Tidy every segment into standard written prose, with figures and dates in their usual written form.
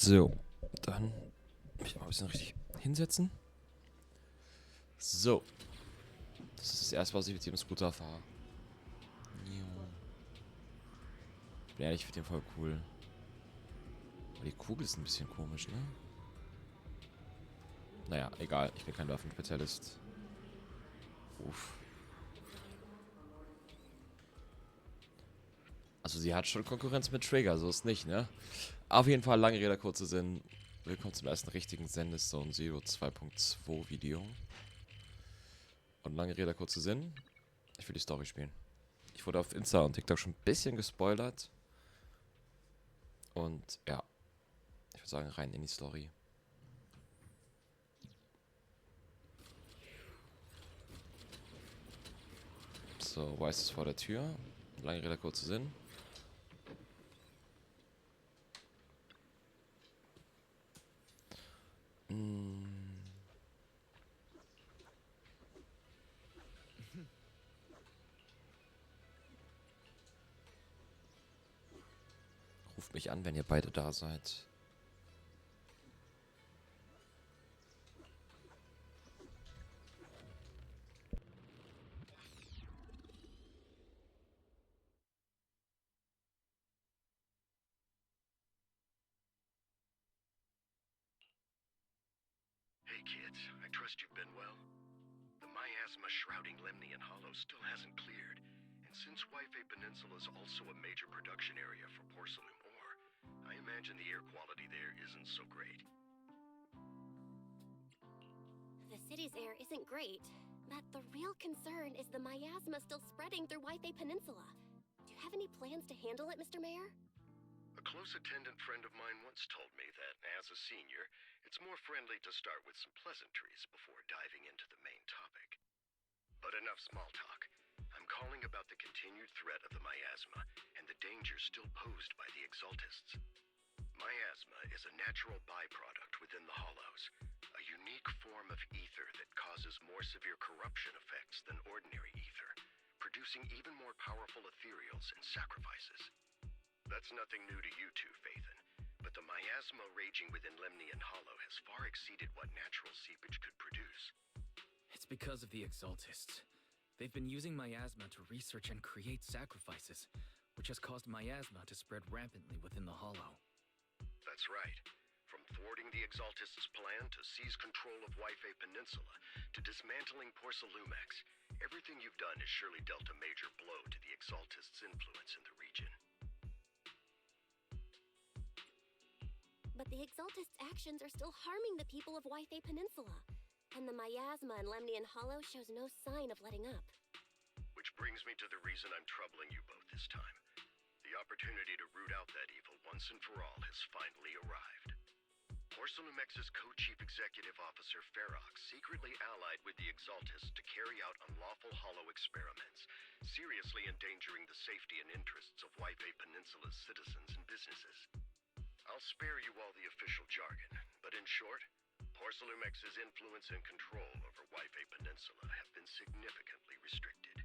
So, dann mich mal ein bisschen richtig hinsetzen. So, das ist das erste, was ich mit dem Scooter fahre. Ja, ich finde den voll cool. Aber die Kugel ist ein bisschen komisch, ne? Naja, egal, ich bin kein Waffenspezialist. Uff. Also sie hat schon Konkurrenz mit Trigger, so ist nicht, ne? Auf jeden Fall, lange Rede, kurzer Sinn. Willkommen zum ersten richtigen Zenless Zone Zero 2.2 Video. Und lange Rede, kurzer Sinn. Ich will die Story spielen. Ich wurde auf Insta und TikTok schon ein bisschen gespoilert. Und ja, ich würde sagen, rein in die Story. So, weiß ist vor der Tür. Lange Rede, kurzer Sinn. Ruft mich an, wenn ihr beide da seid. Hey kids, I trust you've been well. The miasma shrouding Lemnian Hollow still hasn't cleared, and since Wife Peninsula is also a major production area for porcelain ore, I imagine the air quality there isn't so great. The city's air isn't great, but the real concern is the miasma still spreading through Wife Peninsula. Do you have any plans to handle it, Mr. Mayor? A close attendant friend of mine once told me that, as a senior, it's more friendly to start with some pleasantries before diving into the main topic. But enough small talk. I'm calling about the continued threat of the miasma and the danger still posed by the Exaltists. Miasma is a natural byproduct within the Hollows, a unique form of ether that causes more severe corruption effects than ordinary ether, producing even more powerful ethereals and sacrifices. That's nothing new to you two, Phaethon, but the miasma raging within Lemnian Hollow has far exceeded what natural seepage could produce. It's because of the Exaltists. They've been using miasma to research and create sacrifices, which has caused miasma to spread rampantly within the Hollow. That's right. From thwarting the Exaltists' plan to seize control of Wife Peninsula to dismantling Porcelumex, everything you've done has surely dealt a major blow to the Exaltists' influence in the region. But the Exaltists' actions are still harming the people of Wife Peninsula, and the miasma in Lemnian Hollow shows no sign of letting up. Which brings me to the reason I'm troubling you both this time. The opportunity to root out that evil once and for all has finally arrived. Porcelumex's co-chief executive officer Ferox secretly allied with the Exaltists to carry out unlawful hollow experiments, seriously endangering the safety and interests of Wife Peninsula's citizens and businesses. I'll spare you all the official jargon, but in short, Porcelumex's influence and control over Wife Peninsula have been significantly restricted.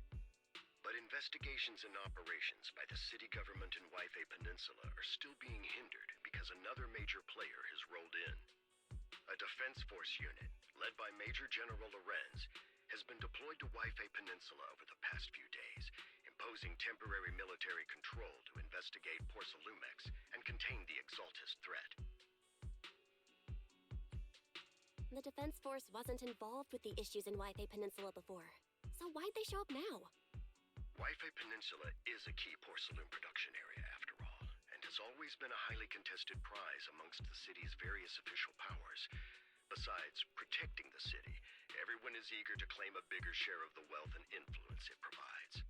But investigations and operations by the city government in Wife Peninsula are still being hindered because another major player has rolled in. A defense force unit, led by Major General Lorenz, has been deployed to Wife Peninsula over the past few days, imposing temporary military control to investigate Porcelumex and contain the Exaltist threat. The Defense Force wasn't involved with the issues in Wife Peninsula before, so why'd they show up now? Wife Peninsula is a key porcelain production area, after all, and has always been a highly contested prize amongst the city's various official powers. Besides protecting the city, everyone is eager to claim a bigger share of the wealth and influence it provides.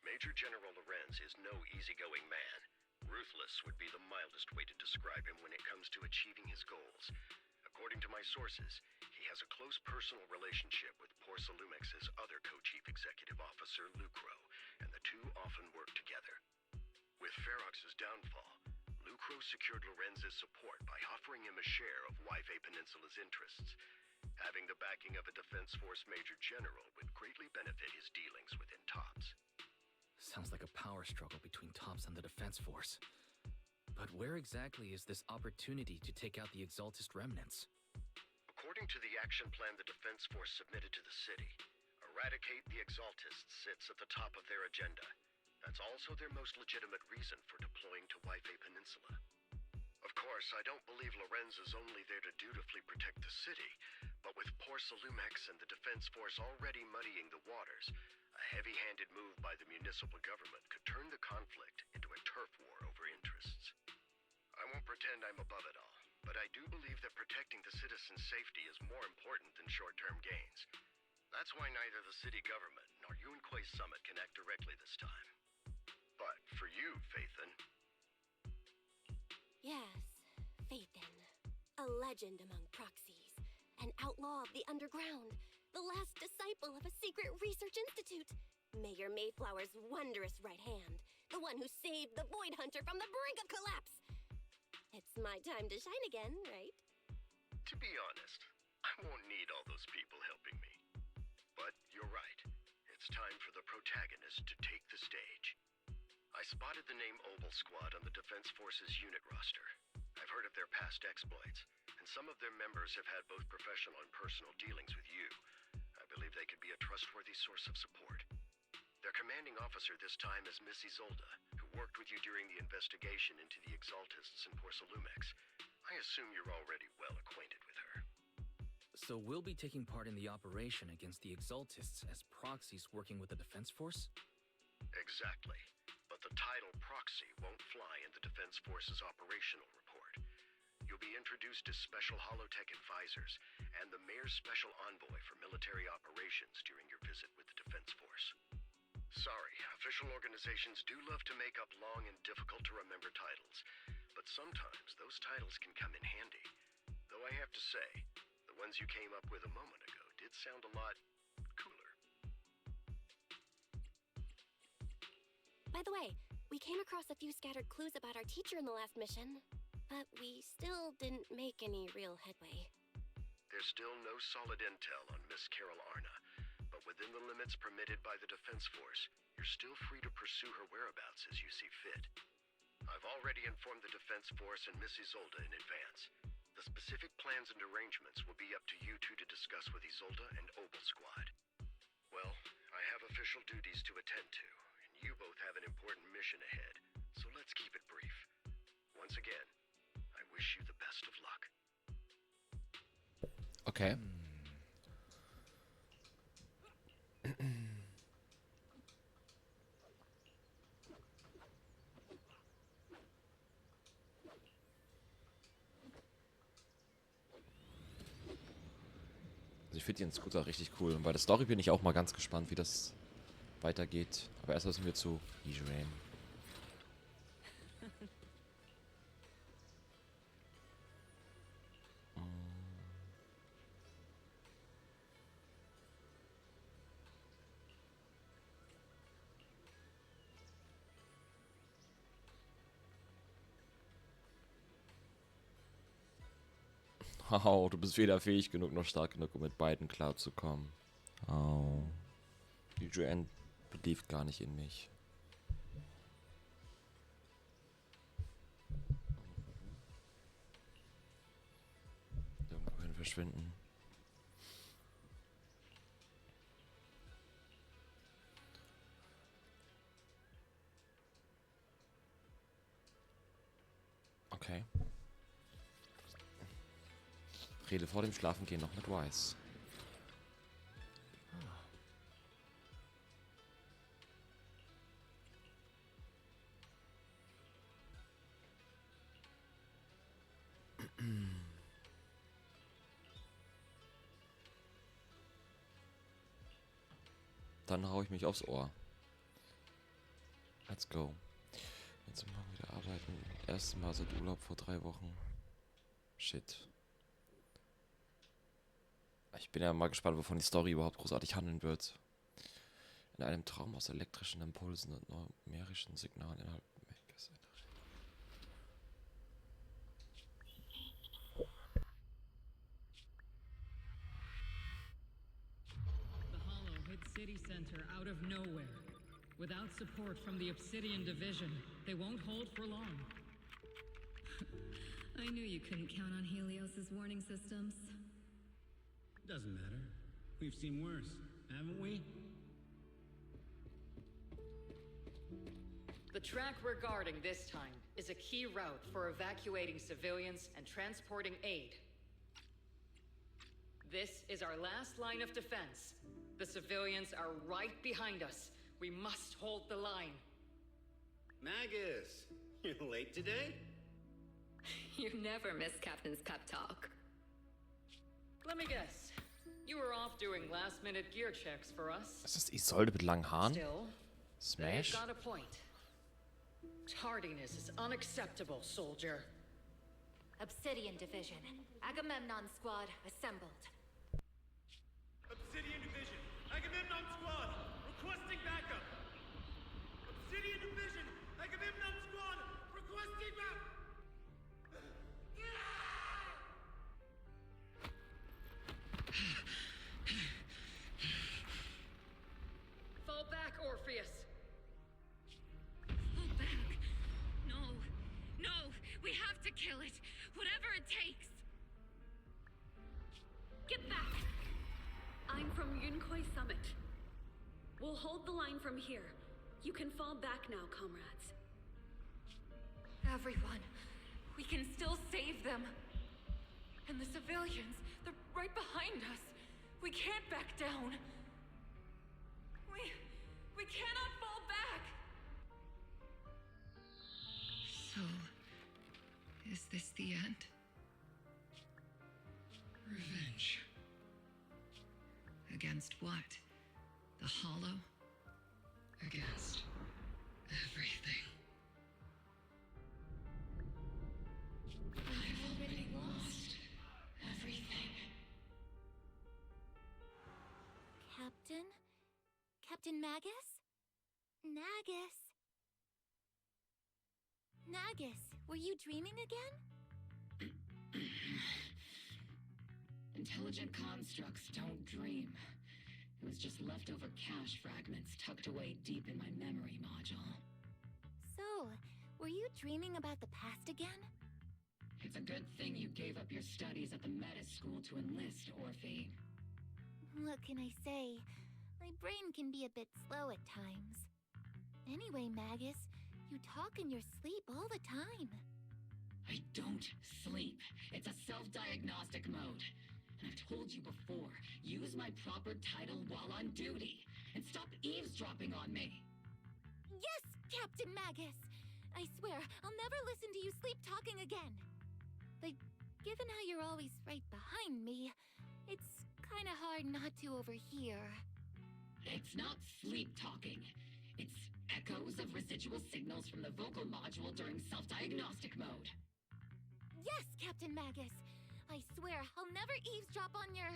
Major General Lorenz is no easygoing man. Ruthless would be the mildest way to describe him when it comes to achieving his goals. According to my sources, he has a close personal relationship with Porcelumex's other co-chief executive officer, Lucro, and the two often work together. With Ferox's downfall, Lucro secured Lorenz's support by offering him a share of Wife Peninsula's interests. Having the backing of a Defense Force Major General would greatly benefit his dealings within TOPS. Sounds like a power struggle between TOPS and the Defense Force. But where exactly is this opportunity to take out the Exaltist remnants? According to the action plan the Defense Force submitted to the city, eradicate the Exaltists sits at the top of their agenda. That's also their most legitimate reason for deploying to Waifei Peninsula. Of course, I don't believe Lorenz is only there to dutifully protect the city, but with Porcelumex and the Defense Force already muddying the waters, a heavy-handed move by the municipal government could turn the conflict into a turf war over interests. I won't pretend I'm above it all, but I do believe that protecting the citizens' safety is more important than short-term gains. That's why neither the city government nor Yunque's summit can act directly this time. But for you, Faithin. Yes, Faithin. A legend among proxies. An outlaw of the underground. The last disciple of a secret research institute. Mayor Mayflower's wondrous right hand. The one who saved the Void Hunter from the brink of collapse. It's my time to shine again, right? To be honest, I won't need all those people helping me. But you're right. It's time for the protagonist to take the stage. I spotted the name Obol Squad on the Defense Force's unit roster. I've heard of their past exploits, and some of their members have had both professional and personal dealings with you. I believe they could be a trustworthy source of support. Their commanding officer this time is Miss Isolde, who worked with you during the investigation into the Exaltists in Porcelumex. I assume you're already well acquainted with her. So we'll be taking part in the operation against the Exaltists as proxies working with the Defense Force? Exactly. But the title proxy won't fly in the Defense Force's operational report. You'll be introduced as Special Holotech Advisors and the Mayor's Special Envoy for Military Operations during your visit with the Defense Force. Sorry, official organizations do love to make up long and difficult-to-remember titles, but sometimes those titles can come in handy. Though I have to say, the ones you came up with a moment ago did sound a lot cooler. By the way, we came across a few scattered clues about our teacher in the last mission, but we still didn't make any real headway. There's still no solid intel on Miss Carol Arna, but within the limits permitted by the Defense Force, you're still free to pursue her whereabouts as you see fit. I've already informed the Defense Force and Miss Isolde in advance. The specific plans and arrangements will be up to you two to discuss with Isolde and Obol Squad. Well, I have official duties to attend to. You both have an important mission ahead, so let's keep it brief. Once again, I wish you the best of luck. Okay. Also ich finde den Scooter richtig cool. Und bei der Story bin ich auch mal ganz gespannt, wie das weitergeht. Aber erst müssen wir zu Israel. Oh, du bist weder fähig genug noch stark genug, um mit beiden klarzukommen. Oh. Die Joanne beliebt gar nicht in mich. Irgendwohin verschwinden. Okay. Rede vor dem Schlafengehen noch mit Weiß. Dann hau ich mich aufs Ohr. Let's go. Jetzt morgen wieder arbeiten. Erstes Mal seit Urlaub vor 3 Wochen. Shit. Ich bin ja mal gespannt, wovon die Story überhaupt großartig handeln wird. In einem Traum aus elektrischen Impulsen und numerischen Signalen innerhalb Menges Ätherressourcen. The Hollow hit City Center out of nowhere. Without support from the Obsidian Division, they won't hold for long. I knew you couldn't count on Helios's warning systems. Doesn't matter. We've seen worse, haven't we? The track we're guarding this time is a key route for evacuating civilians and transporting aid. This is our last line of defense. The civilians are right behind us. We must hold the line. Magus, you're late today? You never miss Captain's pep talk. Let me guess. You were off doing last-minute gear checks for us. Was ist das Isolde mit langen Haaren? Still, Smash? they've got a point. Tardiness is unacceptable, soldier. Obsidian Division. Agamemnon Squad assembled. Obsidian Division, Agamemnon Squad, requesting backup. Obsidian Division, Agamemnon Squad, requesting backup. Fall back, Orpheus. Fall back. No. No. We have to kill it. Whatever it takes. Get back. I'm from Yunkoi Summit. We'll hold the line from here. You can fall back now, comrades. Everyone. We can still save them. And the civilians, they're right behind us. We can't back down. We cannot fall back. So, is this the end? Revenge. Against what? The Hollow? Against everything. I've already lost everything. Captain? Captain Magus? Nagus? Nagus, were you dreaming again? Intelligent constructs don't dream. It was just leftover cache fragments tucked away deep in my memory module. So, were you dreaming about the past again? It's a good thing you gave up your studies at the Meta School to enlist, Orphe. What can I say? My brain can be a bit slow at times. Anyway, Magus, you talk in your sleep all the time. I don't sleep. It's a self-diagnostic mode. And I've told you before, use my proper title while on duty. And stop eavesdropping on me. Yes, Captain Magus! I swear, I'll never listen to you sleep-talking again. But given how you're always right behind me, it's kinda hard not to overhear. It's not sleep-talking. It's echoes of residual signals from the vocal module during self-diagnostic mode. Yes, Captain Magus! I swear, I'll never eavesdrop on your,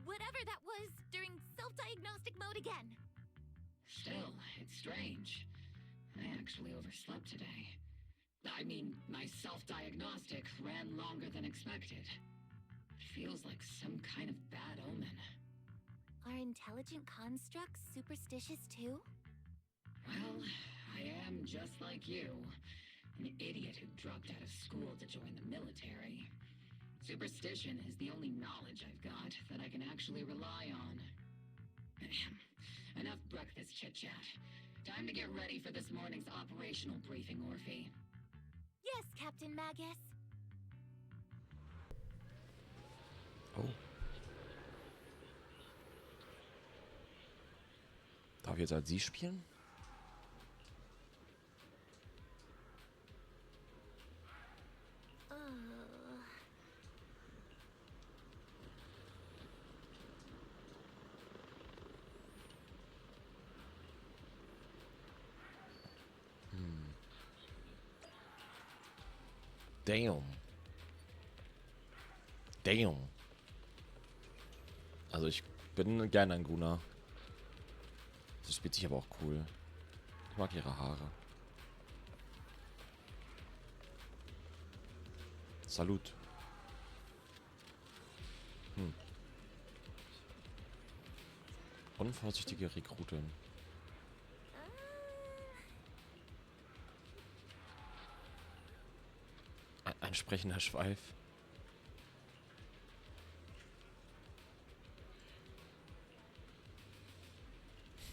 whatever that was during self-diagnostic mode again. Still, it's strange. I actually overslept today. I mean, my self-diagnostic ran longer than expected. It feels like some kind of bad omen. Are intelligent constructs superstitious too? Well, I am just like you. An idiot who dropped out of school to join the military. Superstition is the only knowledge I've got that I can actually rely on. Enough breakfast chit-chat. Time to get ready for this morning's operational briefing, Orphe. Yes, Captain Magus. Oh. Darf ich jetzt als sie spielen? Damn. Damn. Also ich bin gerne ein Guna. Das spielt sich aber auch cool. Ich mag ihre Haare. Salut. Unvorsichtige Rekrutin. Ein sprechender Schweif.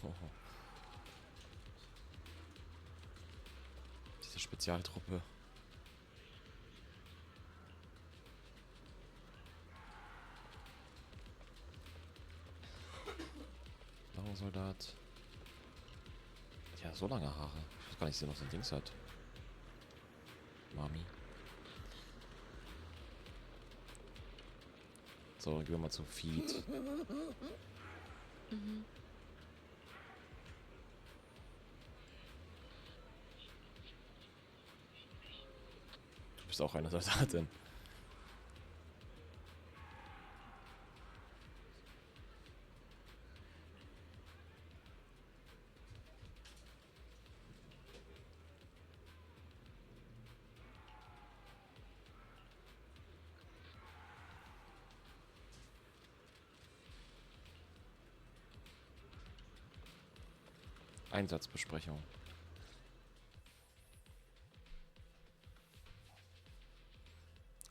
Oh. Diese Spezialtruppe. Soldat. Ja, so lange Haare. Ich weiß gar nicht, dass sie noch so ein Dings hat. Mami. So, dann gehen wir mal zum Feed. Mhm. Du bist auch eine Soldatin. Einsatzbesprechung.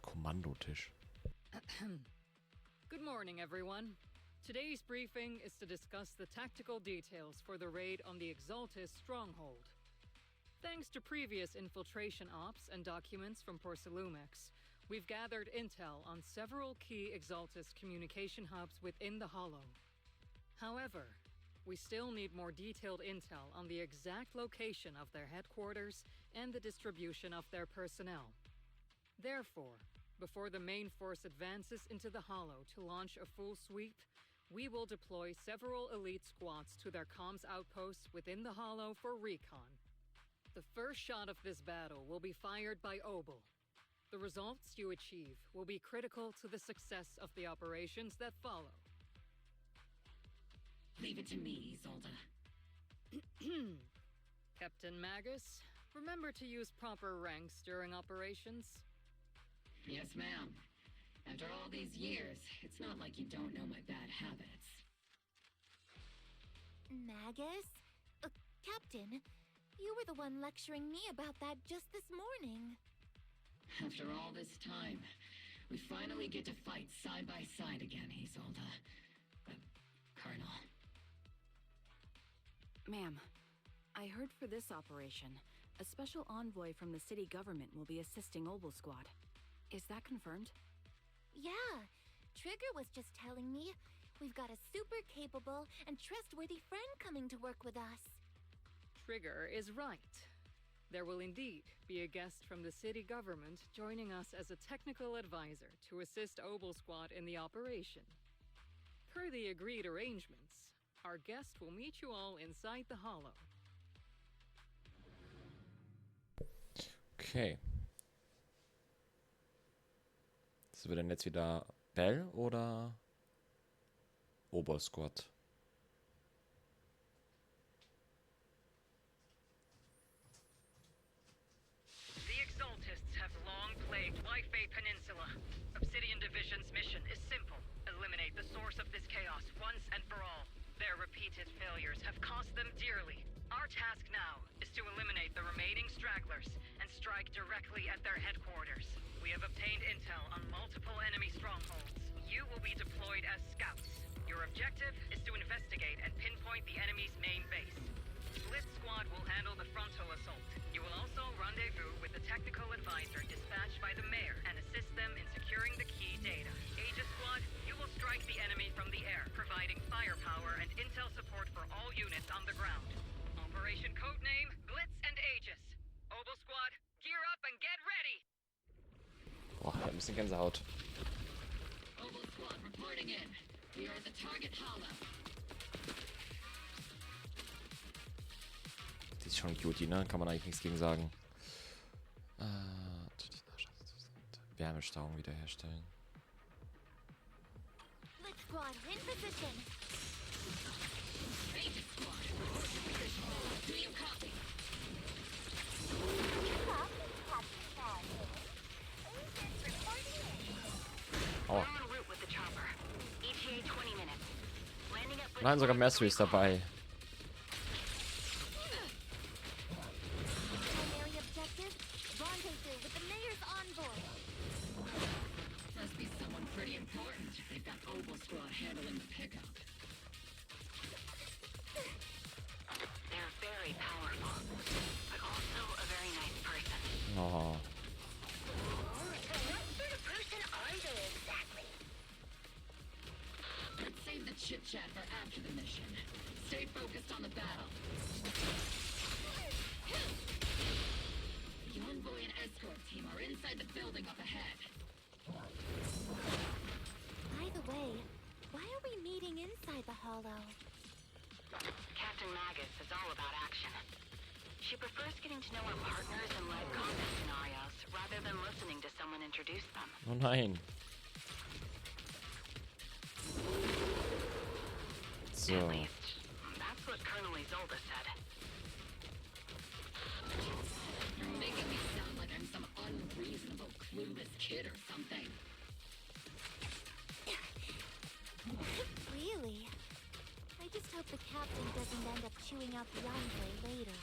Kommandotisch. Good morning, everyone. Today's briefing is to discuss the tactical details for the raid on the Exaltis stronghold. Thanks to previous infiltration ops and documents from Porcelumex, we've gathered intel on several key Exaltis communication hubs within the Hollow. However, we still need more detailed intel on the exact location of their headquarters and the distribution of their personnel. Therefore, before the main force advances into the Hollow to launch a full sweep, we will deploy several elite squads to their comms outposts within the Hollow for recon. The first shot of this battle will be fired by Obol. The results you achieve will be critical to the success of the operations that follow. Leave it to me, Isolde. Captain Magus, remember to use proper ranks during operations? Yes, ma'am. After all these years, it's not like you don't know my bad habits. Magus? Captain, you were the one lecturing me about that just this morning. After all this time, we finally get to fight side by side again, Isolde. Colonel. Ma'am, I heard for this operation, a special envoy from the city government will be assisting Obol Squad. Is that confirmed? Yeah, Trigger was just telling me we've got a super capable and trustworthy friend coming to work with us. Trigger is right. There will indeed be a guest from the city government joining us as a technical advisor to assist Obol Squad in the operation. Per the agreed arrangements, our guest will meet you all inside the Hollow. Okay. Sind wir denn jetzt wieder Bell oder Obol Squad? The Exaltists have long plagued Wi-Fi Peninsula. Obsidian Division's mission is simple. Eliminate the source of this chaos once and for all. Their repeated failures have cost them dearly. Our task now is to eliminate the remaining stragglers and strike directly at their headquarters. We have obtained intel on multiple enemy strongholds. You will be deployed as scouts. Your objective is to investigate and pinpoint the enemy's main base. Split Squad will handle the frontal assault. You will also rendezvous with the technical advisor dispatched by the mayor and assist them in securing the key data. Aegis Squad, you will strike the enemy from the air, providing firepower and intel support for all units on the ground. Operation codename Blitz and Aegis. Obol Squad, gear up and get ready! Boah, ein bisschen Gänsehaut. Obol Squad reporting in. We are at the target hollow. Die ist schon Cutie, ne? Kann man eigentlich nichts gegen sagen. Wärmestauung wiederherstellen. Blitz Squad in position. Aegis Squad, do you copy? Aua. We're en route with the chopper. ETA 20 minutes. Landing at Nein, sogar Mastery ist dabei. Primary objective, rendezvous with the mayor's envoy. chat for after the mission. Stay focused on the battle. The envoy and escort team are inside the building up ahead. By the way, why are we meeting inside the hollow? Captain Magus is all about action. She prefers getting to know her partners in live combat scenarios rather than listening to someone introduce them. Oh nein. So. At least, that's what Colonel Isolde said. You're making me sound like I'm some unreasonable, clueless kid or something. Really? I just hope the captain doesn't end up chewing out the envoy later.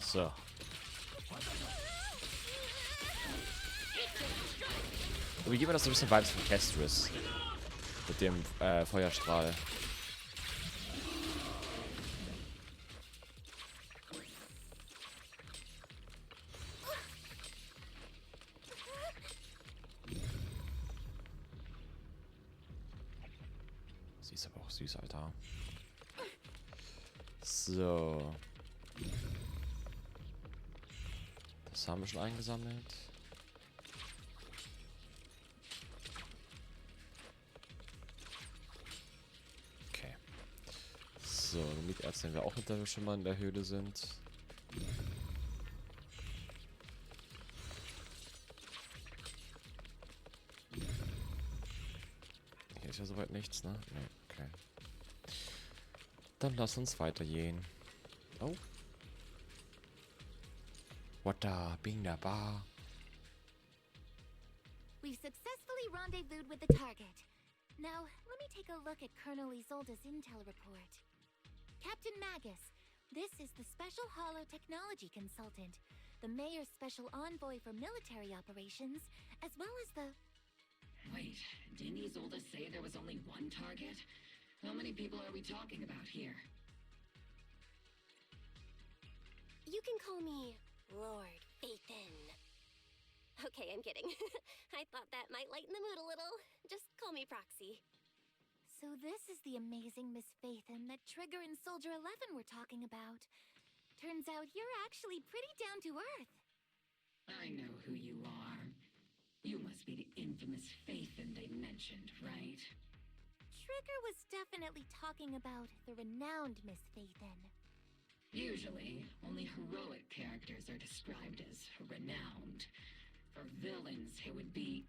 So. Wir geben das so ein bisschen Vibes von Castris. Mit dem Feuerstrahl. Sie ist aber auch süß, Alter. So. Das haben wir schon eingesammelt. Okay. So, die Menge sehen wir auch, hinter wir schon mal in der Höhle sind. Hier ist ja soweit nichts, ne? Ne, okay. Dann lass uns weitergehen. Oh. What the bing da ba. We've successfully rendezvoused with the target. Now, let me take a look at Colonel Isolde's intel report. Captain Magus, this is the Special Hollow Technology Consultant, the Mayor's Special Envoy for Military Operations, as well as the... Wait, didn't Isolde say there was only one target? How many people are we talking about here? You can call me Lord Phaethon. Okay, I'm kidding. I thought that might lighten the mood a little. Just call me Proxy. So this is the amazing Miss Phaethon that Trigger and Soldier 11 were talking about. Turns out you're actually pretty down to earth. I know who you are. You must be the infamous Phaethon they mentioned, right? Trigger was definitely talking about the renowned Miss Phaethon. Usually, only heroic characters are described as renowned. For villains, it would be...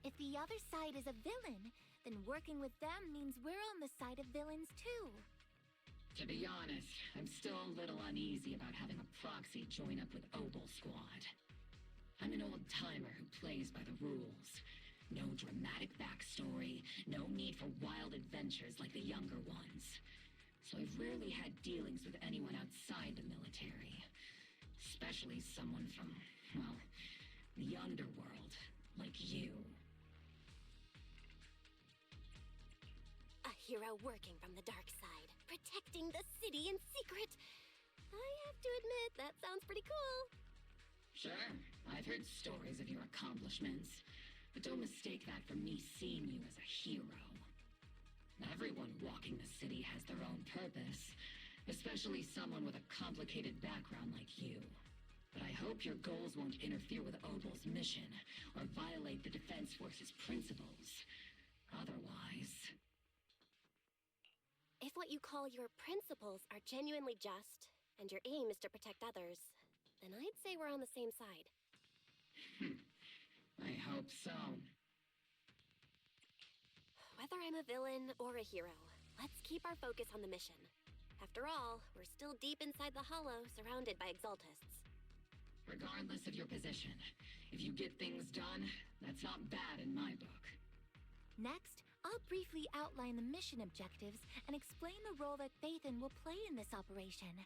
If the other side is a villain, then working with them means we're on the side of villains too. To be honest, I'm still a little uneasy about having a proxy join up with Obol Squad. I'm an old-timer who plays by the rules. No dramatic backstory, no need for wild adventures like the younger ones. So I've rarely had dealings with anyone outside the military. Especially someone from, well, the underworld, like you. A hero working from the dark side, protecting the city in secret. I have to admit, that sounds pretty cool. Sure, I've heard stories of your accomplishments, but don't mistake that for me seeing you as a hero. Everyone walking the city has their own purpose, especially someone with a complicated background like you. But I hope your goals won't interfere with Obol's mission, or violate the Defense Force's principles. Otherwise... If what you call your principles are genuinely just, and your aim is to protect others, then I'd say we're on the same side. I hope so. Whether I'm a villain or a hero, let's keep our focus on the mission. After all, we're still deep inside the hollow, surrounded by exaltists. Regardless of your position, if you get things done, that's not bad in my book. Next, I'll briefly outline the mission objectives and explain the role that Phaethon will play in this operation.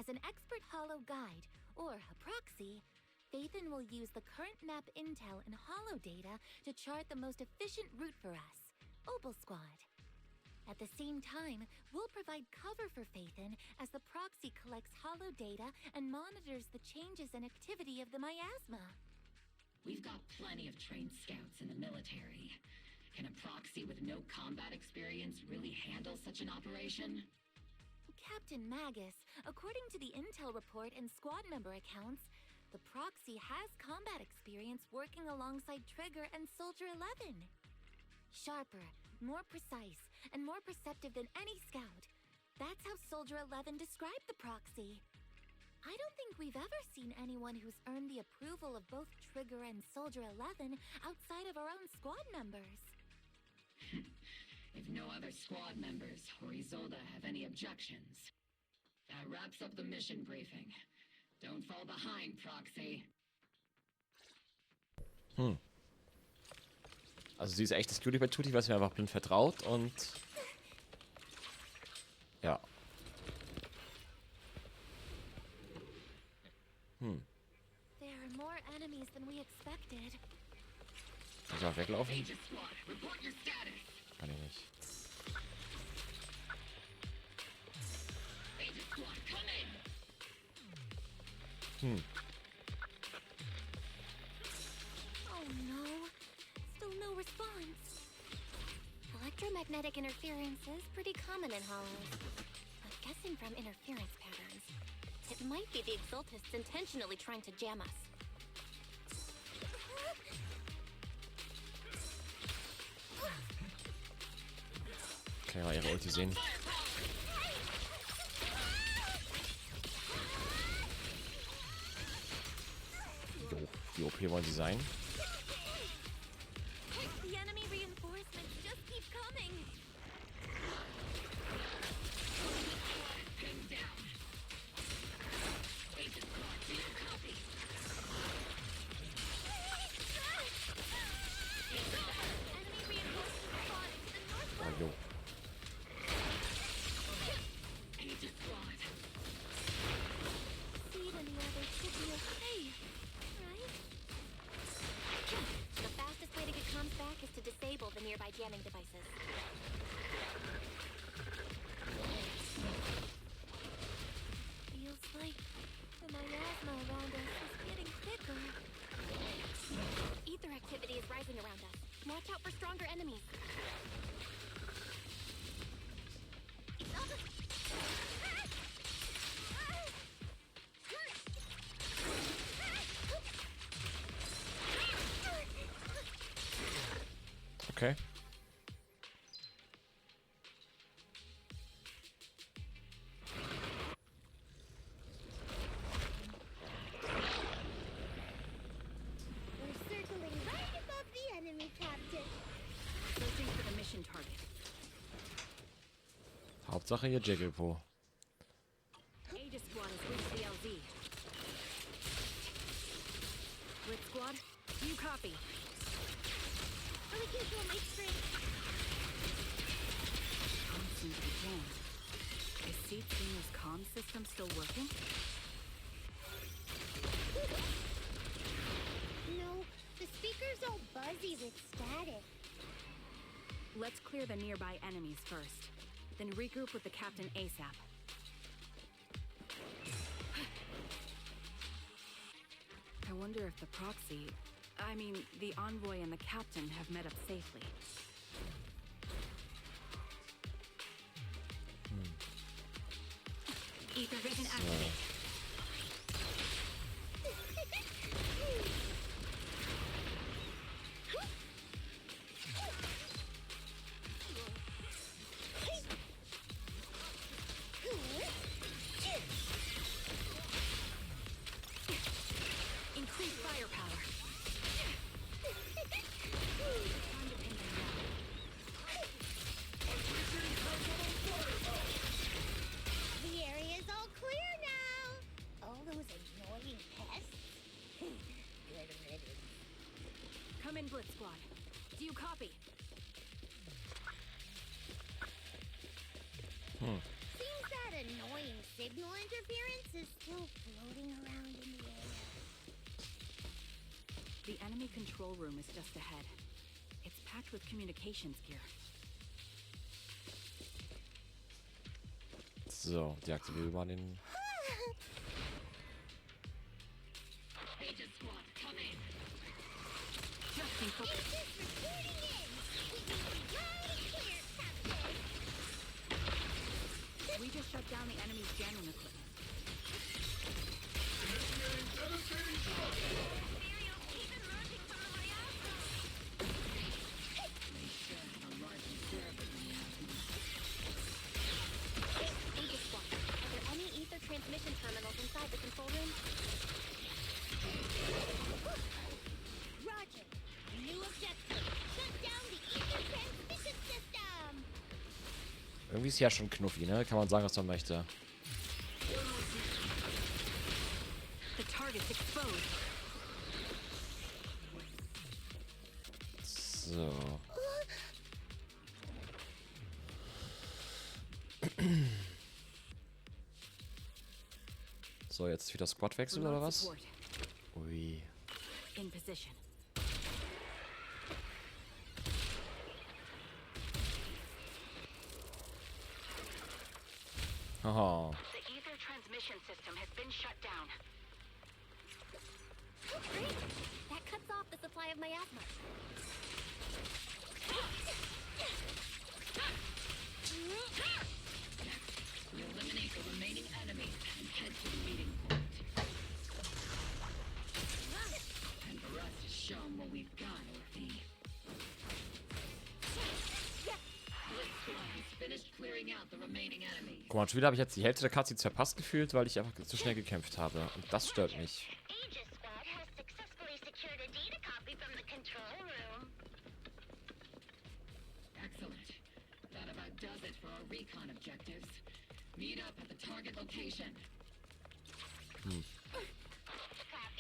As an expert hollow guide, or a proxy, Phaethon will use the current map intel and hollow data to chart the most efficient route for us, Obol Squad. At the same time, we'll provide cover for Phaethon as the proxy collects hollow data and monitors the changes and activity of the miasma. We've got plenty of trained scouts in the military. Can a proxy with no combat experience really handle such an operation? Captain Magus, according to the intel report and squad member accounts, the proxy has combat experience working alongside Trigger and Soldier 11. Sharper, more precise, and more perceptive than any scout. That's how Soldier 11 described the proxy. I don't think we've ever seen anyone who's earned the approval of both Trigger and Soldier 11 outside of our own squad members. If no other squad members or Isolde have any objections, that wraps up the mission briefing. Don't fall behind, Proxy. Also sie ist echtes Cutie bei Tutti, was mir einfach blind vertraut und... Ja. There are more enemies than we expected. Muss ich auch weglaufen? Aegis Squad, report your status. Kann ich nicht. Aegis Squad, come in. Oh no. Still no response. Electromagnetic interference is pretty common in Hollows. I'm guessing from interference patterns. It might be the Exaltists intentionally trying to jam us. Kann ja mal ihre Ulti sehen. Jo, wie OP wollen sie sein? The enemy reinforcements just keep coming. Pinned down. Aegis Squad, do you copy? Enemy reinforcements spotted to the northwest. Oh, jo. Aegis Squad. Seed and the others should be okay, right? The fastest way to get comms back is to disable the nearby jamming devices. Feels like the miasma around us is getting thicker. Ether activity is rising around us. Watch out for stronger enemies. Okay. We're circling right above the enemy, Captain. Searching for the mission target. Hauptsache ihr Jigglepo. Aegis Squad has reached the LZ. Blitz Squad, do you copy? Really usual make straight. Comms seem to be jammed. Is Seed Senior's comm system still working? No, the speaker's all buzzy with static. Let's clear the nearby enemies first, then regroup with the captain ASAP. I wonder if the proxy, the envoy and the captain have met up safely. Ether vision activate. Increase firepower. The area's all clear now. All those annoying pests. Good riddance. Come in, Blitz Squad. Do you copy? Seems that annoying signal interference is still floating around in the air. The enemy control room is just ahead. It's packed with communications gear. So, deaktivieren wir mal den... Aegis Squad, come in. Just think Aegis reporting in. We We just shut down the enemy's jamming equipment. Transmission terminals inside the control room. Roger. New objective. Shut down the ether transmission system. Irgendwie ist ja schon knuffi, ne? Kann man sagen, was man möchte. The target's exposed. So. So, jetzt wieder Squad-Wechsel oder was? Ui. In position. Haha. The ether transmission system has been shut down. Great. That cuts off the supply of miasma. We eliminate the remaining enemies and head to the meeting point. And the rest is shown what we've got, Orphe. This squad has finished clearing out the remaining enemies. Guck mal, schon wieder habe ich jetzt die Hälfte der Cutscenes verpasst gefühlt, weil ich einfach zu schnell gekämpft habe. Und das stört mich. Excellent. That about does it for our recon objectives. Meet up at the target location. Copy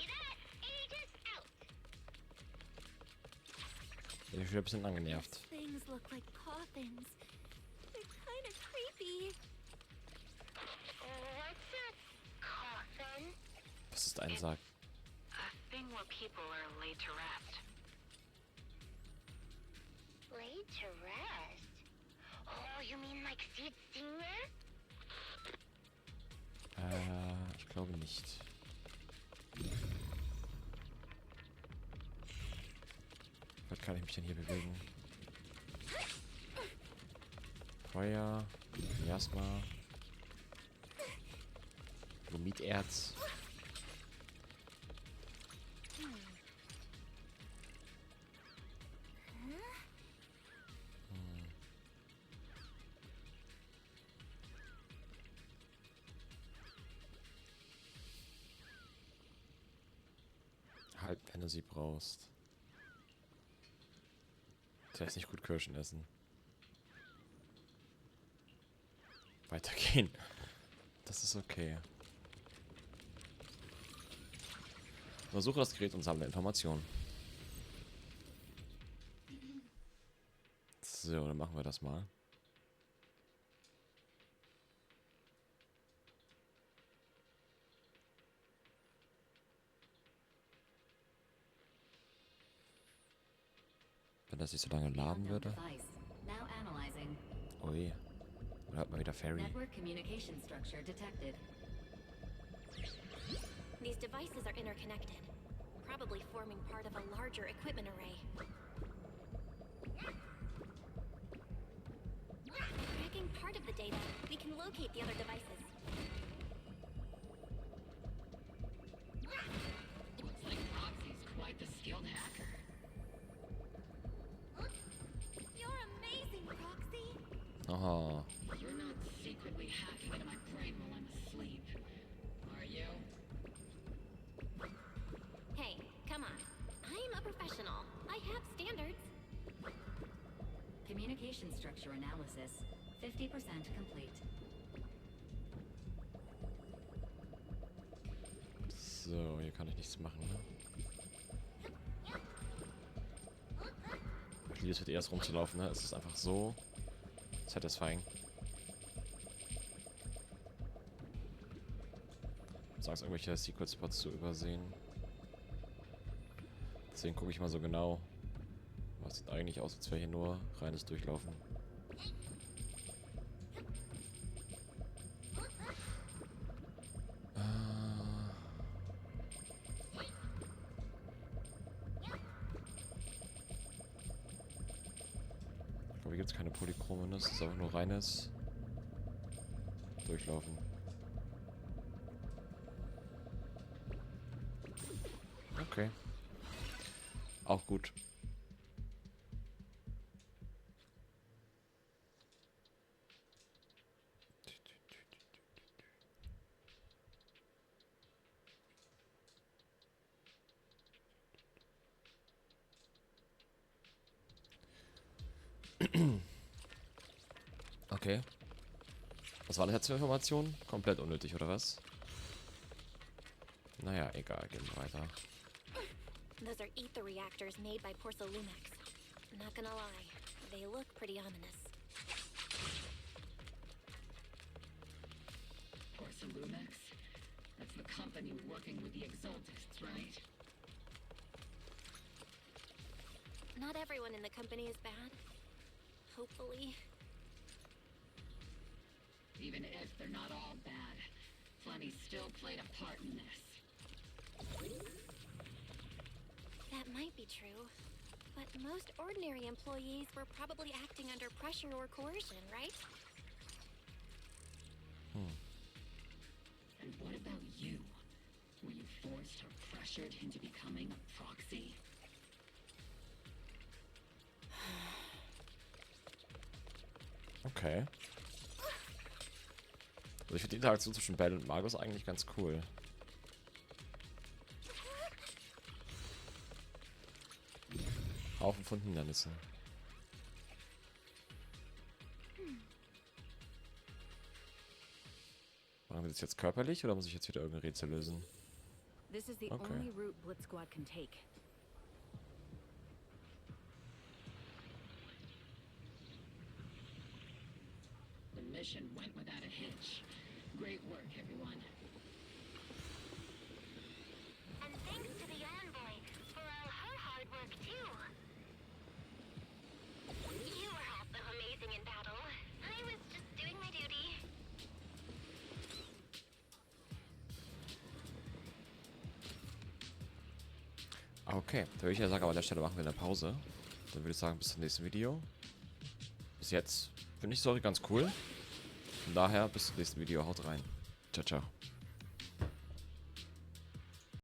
that. Aegis out. Ich bin schon ein bisschen angenervt. Things look like coffins. They're kind of creepy. What's a coffin? Was ist ein Sarg? A thing where people are laid to rest. Laid to rest? Oh, you mean like Sid Senior? Ich glaube nicht. Was kann ich mich denn hier bewegen? Feuer, Miasma, Lumiterz. Halt, wenn du sie brauchst. Du lässt nicht gut Kirschen essen. Weitergehen. Das ist okay. Untersuche das Gerät und sammle Informationen. So, dann machen wir das mal. Wenn das nicht so lange laden würde. Ui. Oder hört man wieder Ferry. These devices are interconnected, probably forming part of a larger equipment array. Tracking part of the data, we can locate the other devices. Looks like Roxy's quite the skilled hacker. You're amazing, Roxy! Aha. You're not secretly hacking into my brain while I'm asleep, are you? Hey, come on. I'm a professional. I have standards. Communication structure analysis, 50% complete. So, hier kann ich nichts machen, ne? Ich liebe es, wird erst rumzulaufen, ne? Es ist einfach so satisfying. Sagst irgendwelche Secret Spots zu übersehen. Deswegen gucke ich mal so genau. Was sieht eigentlich aus, als wäre hier nur reines Durchlaufen. jetzt keine Polychromen ist. Das ist einfach nur reines Durchlaufen. Okay. Auch gut. Okay. Was war das jetzt für Information? Komplett unnötig, oder was? Naja, egal, gehen wir weiter. Those are ether reactors made by Porcelumex. Not gonna lie, they look pretty ominous. Porcelumex? That's the company working with the Exaltists, right? Not everyone in the company is bad. Hopefully. Even if they're not all bad, Funny still played a part in this. That might be true. But most ordinary employees were probably acting under pressure or coercion, right? And what about you? Were you forced or pressured into becoming a proxy? Okay. Also ich finde die Interaktion zwischen Bell und Magus eigentlich ganz cool. Haufen von Hindernissen. Machen wir das jetzt körperlich oder muss ich jetzt wieder irgendein Rätsel lösen? This is the Okay. only route Blitz Squad can take. The mission went without a hitch. Great work, everyone. And thanks to the envoy for all her hard work too. You were also amazing in battle. I was just doing my duty. Okay, dann würde ich ja sagen, aber an der Stelle machen wir eine Pause. Dann würde ich sagen, bis zum nächsten Video. Bis jetzt finde ich die Story ganz cool. Von daher, bis zum nächsten Video. Haut rein. Ciao, ciao.